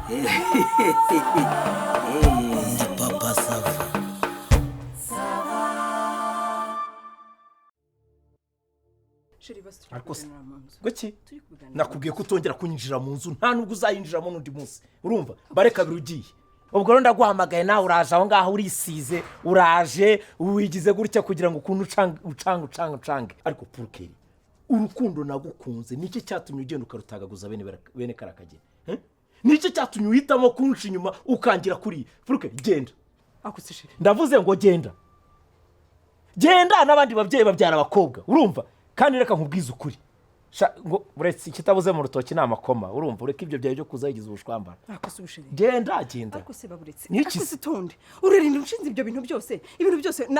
Ndi papa sava. Ariko Gweki nakubwiye ko utongera kunyinjira mu nzu nta nubwo uzayinjiramo n'undi munsi urumva bare kabiri ugiye ubwo rero ndaguhamagaye nawe uraje aho ngaho urisize uraje wigize gutya kugira ngo ukuntu ucange ariko Purukeri urukundo nagukunze niki cyatumye ugenda ukarutagaguza bene karakagera niki cyatumye uhitamo kunshi inyuma ukangira kuri Purukeri genda ndavuze ngo genda n'abandi babyeyi babyara abakobwa urumva kandi reka nkubwize ukuri ngo buretse kitabuze mu rutoki namakoma urumva ureka ibyo byaye byo kuza yigize ubushwambara genda ariko se baburetse ariko se tonde urarinda ushinze ibyo bintu byose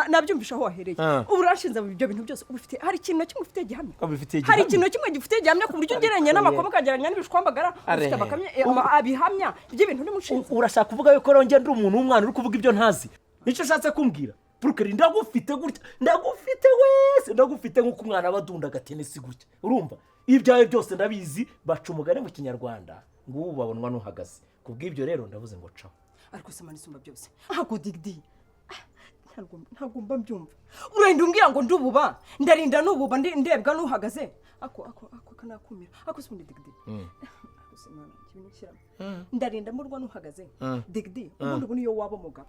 nabyumvisha aho wahereye ubu urashinze ibyo bintu byose ubifite hari ikintu kimwe ufite gihamya hari ikintu kimwe gifite gihamya ku buryo ugereranya n'amakoma kagereranya n'ibishwambagara ufite abakamye abihamya by'ibintu uri mushinze urashaka kuvuga yuko rongera ndi umuntu w'umwana uri kuvuga ibyo ntazi nicyo ushatse kumbwira Purukeri ndagufite gutya ndagufite nk'uko umwana abadunda agatenesi gutya urumva ibyawe byose ndabizi baca umugani mu kinyarwanda ngo ubu babonwa n'uhagaze kubw'ibyo rero ndavuze ngo caho ariko se mani isumba byose ntabwo digidi ntabwo mba mbyumva urenda umbwira ngo ndububa ndarinda nububa ndebwa n'uhagaze ako kanakumira ako se ubundi digidi ndarinda murwa n'uhagaze digidi ubundi niyo waba umugabo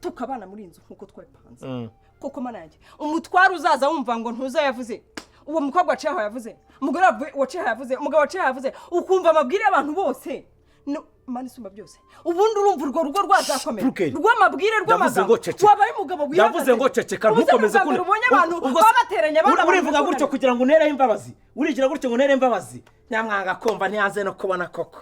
tukabana muri inzu nkuko twapanze koko manage umutwaro uzaza wumva ngo ntuzayavuze uwo mukobwa waciye yavuze umugore waciye yavuze umugabo waciye yavuze ukumva amabwire y'abantu bose mani isumba byose ubundi urumva urwo rugo rwazakomera rw'amabwire rw'amagambo wabaye umugabo wihagaze yavuze ngo ceceka ntukomeze kuno ubonye abantu babateranya abana urivuga gutyo kugira ngo untere imbabazi urigira gutyo ngo untere imbabazi nyamwanga komba ntiyanze no kubona koko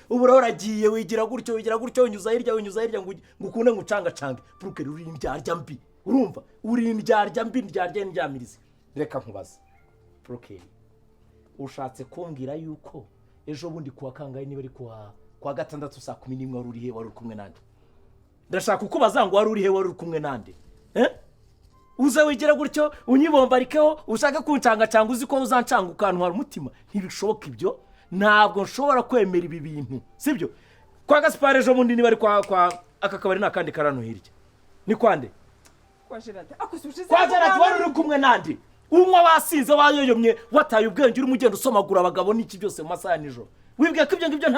ubu rero uragiye wigira gutyo unyuza hirya ngo ukunde ngucangacange Purukeri uri indyarya mbi urumva uri indyarya mbi ndyamirize reka nkubaze Purukeri ushatse kumbwira yuko ejo bundi kuwa kangahe niba ari kuwa gatandatu saa 11 wari uri he wari kumwe nande ndashaka kukubaza ngo wari uri he wari uri kumwe nande uza wigira gutyo unyibombarikeho ushaka kuncangacanga uzi ko uzancanga ukantwara umutima ntibishoboka ibyo ntabwo nshobora kwemera ibi bintu sibyo kwa Gaspard ejo bundi niba ari kwa akakabari nakandi karano hirya ni kwande kwa Gerard wari uri kumwe nande umwe wasinze wayoyomye wataye ubwenge uri mugenda usomagura abagabo n'iki byose mu masaha nijoro wibwiye ko ibyo ngibyo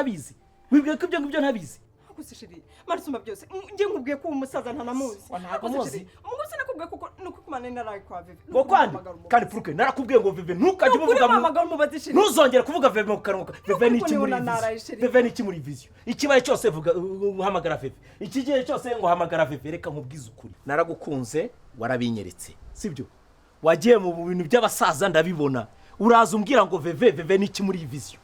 ntabizi akusishiri marisumba byose ngiye nkubwiye ko umusaza ntanamuzi akusishiri umugose nakubwiye ko nuko kumana naraye kwa Vivi ngo kwandi kandi Purukeri narakubwiye ngo Vivi ntukajye uvuga ntuzongere kuvuga Vivi mu kanuka Vivi n'iki muri vision ikibaye cyose vuga uhamagara Vivi ikigiye cyose ngo hamagara Vivi reka nkubwize ukuri naragukunze warabinyeretse sibyo wagiye mu bintu by'abasaza ndabibona uraza umbwira ngo Vivi n'iki muri vision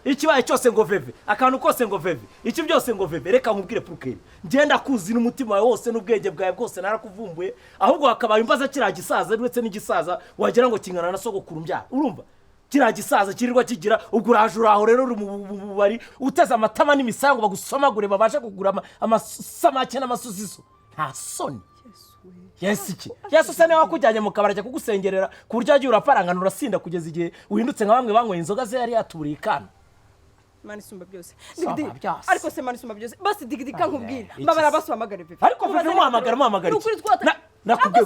ikibaye cyose ngo Vivi akantu kose ngo Vivi iki byose ngo Vivi reka nkubwire Purukeri ngenda kuzi n'umutima wawe wose n'ubwenge bwawe bwose narakuvumbuye ahubwo hakabaye imbaza kiriya gisaza ndetse n'igisaza wagira ngo kingana na sogokuru mbyara urumva kiriya gisaza kirirwa kigira ubwo uraje uraho rero uri mu bari uteze amatama n'imisango bagusomagure babashe kugura amasamake n'amasusiso nta soni Yesu se nawe wakujyanye mu kabari cyo kugusengerera ku buryo yagiye uraparangana urasinda kugeza igihe uhindutse nka bamwe banyweye inzoga ze yari yaturiye ikana mani isumba byose ariko se mani isumba byose basi digidi kankubwira babara basubamagara Vivi ariko Vivi muhamagara nakubwira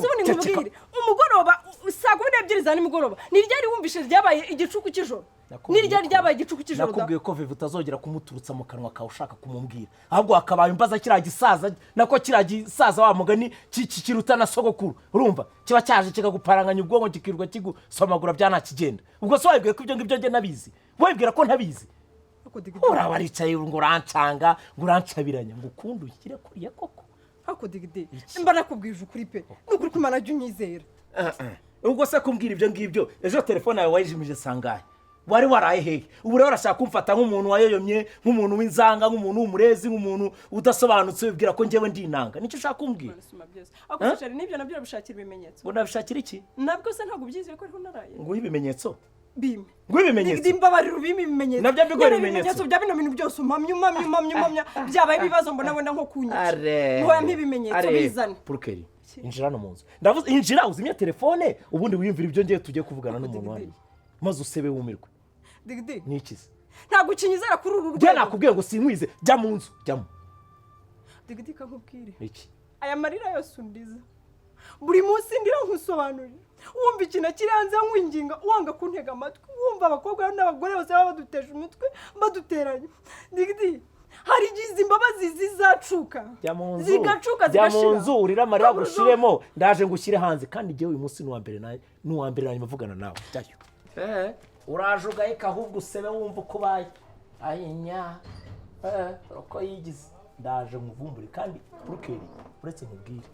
umugoroba saa 12 za nimugoroba niryari wumvishe ryabaye igicuku cy'ijoro niryari ryabaye igicuku cy'ijoro nakubwiye ko Vivi utazongera kumuturutsa mu kanwa kawe ushaka kumumbwira ahubwo hakabaye imbaza kiriya gisaza nako kiriya gisaza wa mugani kiruta na sogokuru urumva kiba cyaje kikaguparanganya ubwonko kikirwa kigusomagura byanakigenda ubwo so wabwiye ko ibyo ngibyo nge nabizi wabwira ko ntabizi urabaricaye ngo urancanga ngo urancabiranya ngo ukundu ukire kuriya koko ako digide mba nakubwije ukuri pe n'ukuri kumana jya unyizera ubwo se kumbwira ibyo ngibyo ejo telefone yawe wayijimije sangahe wari waraye hehe ubu rero urashaka kumfata nk'umuntu wayoyomye nk'umuntu w'inzanga nk'umuntu w'umurezi nk'umuntu udasobanutse wibwira ko njyewe ndinanga nicyo ushaka kumbwira ako se n'ibyo nabyo urabishakira ibimenyetso ngo nabishakira iki nabwo se ntabwo byiziye ko ariho naraye ngo ibimenyetso bime ngo ibimenyetso ndimbabarira ubime ibimenyetso nabyo bigora ibimenyetso bya bino bintu byose umamya byabaye ibibazo mbona wenda nko kunyika ngo ibimenyetso bizane Purukeri injira no munzu ndavuze injira uzimye telefone ubundi wiyumvira ibyo ngiye tugiye kuvugana n'umuntu wari maze usebe wumirwe digidi nikize ntabwo ukinyizera kuri uru rwego nakubwiye ngo sinkwize jya mu nzu jyamo digidika nkubwire iki aya marira yose undiza buri munsi ndira nkusobanurira wumva ikintu kiri hanze nkwinginga wanga kuntega amatwi wumva abakobwa n'abagore bose baba baduteje umutwe baduteranya digidi hari igihe imbabazi zizacuka zigacuka jya mu nzu urira amarira gushiremo ndaje ngushyire hanze kandi igihe uyu munsi n'uwa mbere nanjye mvugana nawe jyayo uraje ugaheka ahubwo usebe wumva uko ubaye ayinya uko yigize ndaje nkuvumbure kandi urukeri uretse nkubwire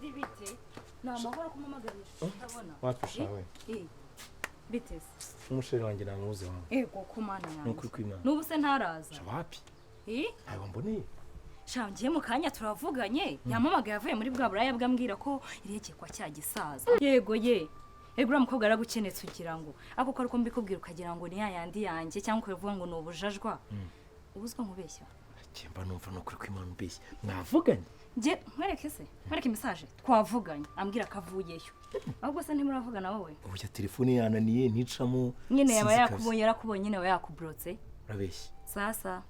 bite ni amahoro kumamagarisha utabona wapfisha we bite umusheri wanjye namuzi wanjye ego kumana yanjye nukuri kwimana n'ubu se ntaraza wapi ntabwo mboneye shangiye mu kanya turavuganye yamamagaye avuye muri bwa buraya bwambwira ko irekekwa cya gisaza yego ye ego uriya mukobwa aragukenetse ugira ngo ako kari ko mbikubwira ukagira ngo ni yayandi yanjye cyangwa ukavuga ngo ni ubujajwa ubuzwa nkubeshya mba numva nukuri kwimana umbeshya mwavuganye nge nkwereke mesaje twavuganye ambwira akavuyeyo ahubwo se ntimuravugana wowe uburyo telefone yananiye nticamo nyine yaba yarakubonye nyine aba yakuburotse urabeshya sasa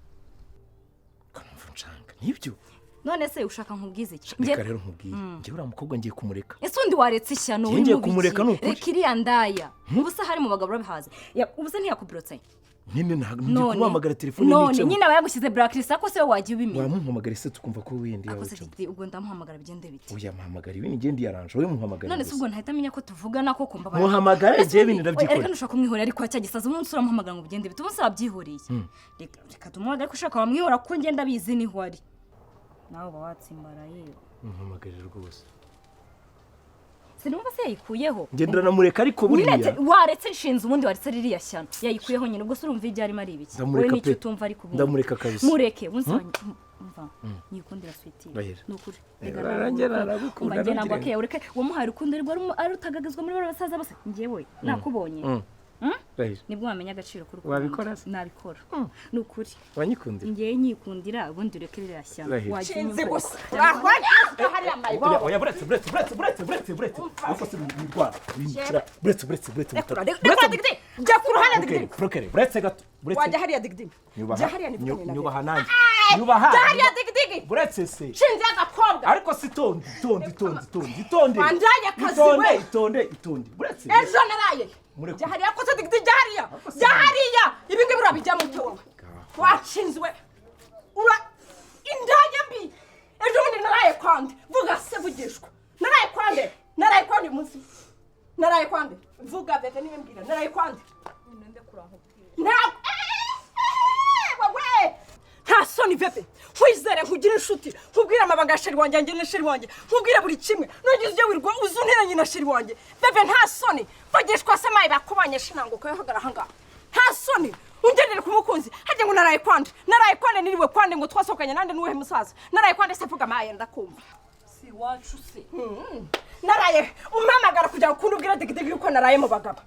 kanumva nshanga nibyo none se ushaka nkubwize iki reka rero nkubwiye njye uriya mukobwa ngiye kumureka ese undi waretse ishyano uri mu biki reka iriya ndaya ubu se hari mu bagabo urabihaze ubu se ntiyakuburotse nyine ntabwo kumuhamagara telefone none nyine aba yagushyize blacklist ako se wagiye ubimenya wamuhamagara se tukumva ko windi yawe ubwo ndamuhamagara bigende bite oya muhamagara ibindi ngende yaranje wowe muhamagara none se ubwo ntahita menya ko tuvugana ko kumva muhamagara je ibindi ndabyikora reka nushaka kumwihora ariko cya gisaza umunsi uramuhamagara ngo bigende bite ubu se wabyihoriye reka tumuhamagara ko ushaka wamwihora ko ngenda bizi niho ari nawe uba watsimbara yewe muhamagara rwose sinumva se yayikuyeho ngendera namureka ariko buriya waretse nshinze ubundi waretse ririya shyano yayikuyeho nyine ubwo se urumva ibyo arimo ari ibiki wowe n'icyo utumva ariko ubundi ndamureka kabisa mureke umva nyikundira switira nukuri umva njye ntabwo akeye ureke wamuhaye urukundo ari utagagazwa muri basaza bose njyewe nakubonye nibwo wamenya agaciro kuri wabikora se nabikora nukuri wanyikundira njye nyikundira ubundi ureke ririya shyano wagiye gusa hariya mayibo oya buretse uko se mirwana buretse jya ku ruhande digidi buretse gato wajya hariya digidi jya hariya nyubaha nanjye nyubaha jya hariya digidi buretse se nshinze agakobwa ariko si itonde wandaye akazi we itonde buretse ejo naraye jya hariya ko se digidi jya hariya ibi ngibi urabijya mu cyobo wacinzwe indaya mbi ejo bundi naraye kwande vuga se vugishwa naraye kwande umunsi naraye kwande vuga bebe niwe mbwira naraye kwande nta soni bebe nkwizere nkugire inshuti nkubwire amabanga ya sheri wanjye njye na sheri wanjye nkubwire buri kimwe nugize ujye wirwa uzunteranye na sheri wanjye bebe nta soni vugishwa se mayi bakubanye shinanguka yohagara ahangaha nta soni ungendere ku mukunzi hajya ngo naraye kwande niriwe kwande ngo twasohokanye nande n'uwuhe musaza naraye kwande se vuga mayi ndakumva si iwacu se naraye umpamagara kugira ngo ukunde ubwire digidigi yuko naraye mu bagabo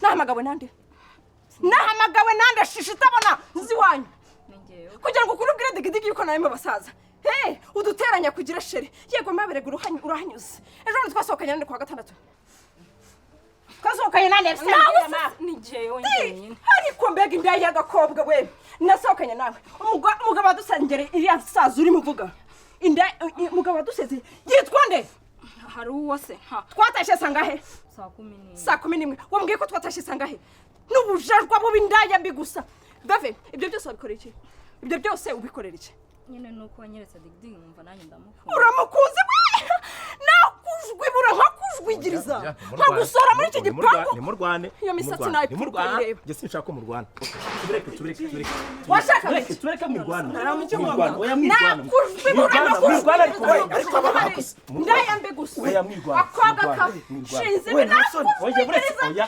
nahamagawe nande shishi utabona nzi wanyu kugira ngo ukunde ubwire digidigi yuko naraye mu basaza uduteranya kugira sheri yego mabirega urahanyuze ejo bundi twasohokanye nande kwa gatandatu twasohokanye nande ni jewe nyine ariko mbega imbya y'agakobwa we nasohokanye nawe umugabo adusengere iriya saza urimo uvuga umugabo aduseze yitwa nde hari uwo se twatashe sangahe saa 11 wambwiye ko twatashe sangahe n'ubujajwa bubi ndaya mbi gusa bave ibyo byose wabikorera iki ibyo byose ubikorera iki nyine nuko wanyeretse digidigi numva nanjye ndamukunda uramukunze nakujwibura nkakujwigiriza nkagusora muri iki gipangu nimurwane iyo misatsi nayipfurwa njye sinshaka ko murwana tureke washaka tureke murwana nakujwibura ndayambe gusa akwaga ka shinze we nakujwigiriza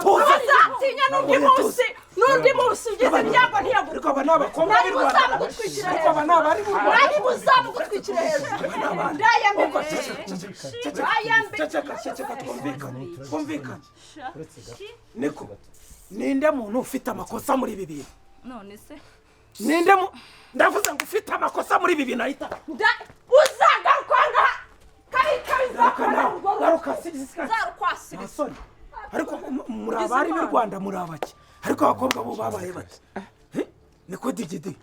ntuzatinya n'undi munsi ugeze ibyago ntiyagurwa nari buzamugutwikira hejuru ndayambe twumvikane niko ninde muntu ufite amakosa muri ibi bintu none se ninde ndavuze ngo ufite amakosa muri ibi bintu ahita uzagaruka ngaha kabi zakana urwo garuka zarukwasi basore ariko muri abari b'u Rwanda muri abaki ariko abakobwa bo babaye bati niko digidi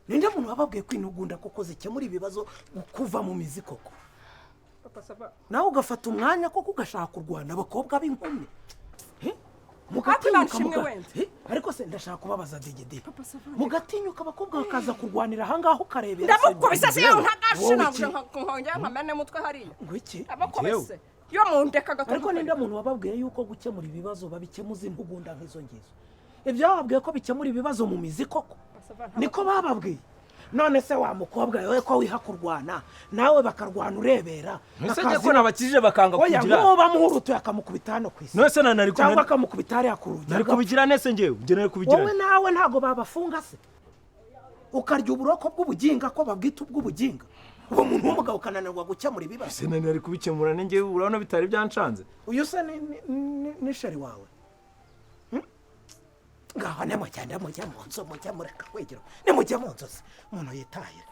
ninde muntu wababwiye kwinugunda koko zikemura ibibazo kuva mu mizi koko nawe ugafata umwanya koko ugashaka kurwana abakobwa b'inkumi ariko se ndashaka kubabaza digidi mugatinyuka abakobwa bakaza kurwanira ahangaha ukarebera ndamukubise se yawe ntagashina nkongera nkamene mutwe hariya ngo iki abakubise yo mundeka gato ariko ninde muntu wababwiye yuko gukemura ibibazo babikemuza intugunda nk'izo ngizo ibyo bababwiye ko bikemura ibibazo mu mizi koko niko bababwiye none se wa mukobwa yewe ko wiha kurwana nawe bakarwana urebera nusenge ko nabakije bakanga kugira oya ngo bamuhurutuye akamukubita hano ku isi nose nari cyangwa akamukubita hariya ku rugi nari kubigira nese ngewe nari kubigira wowe nawe ntago babafunga se ukarya uburoko bw'ubuginga ko babwita ubw'ubuginga uwo muntu w'umugabo ukananirwa gukemura ibibazo se nari kubikemura n'ingewe urabona bitari byancanze uyu se ni sheri wawe ngaho nemujya mu nzu mujya mureka kwegera nemujya mu nzu se umuntu yitahira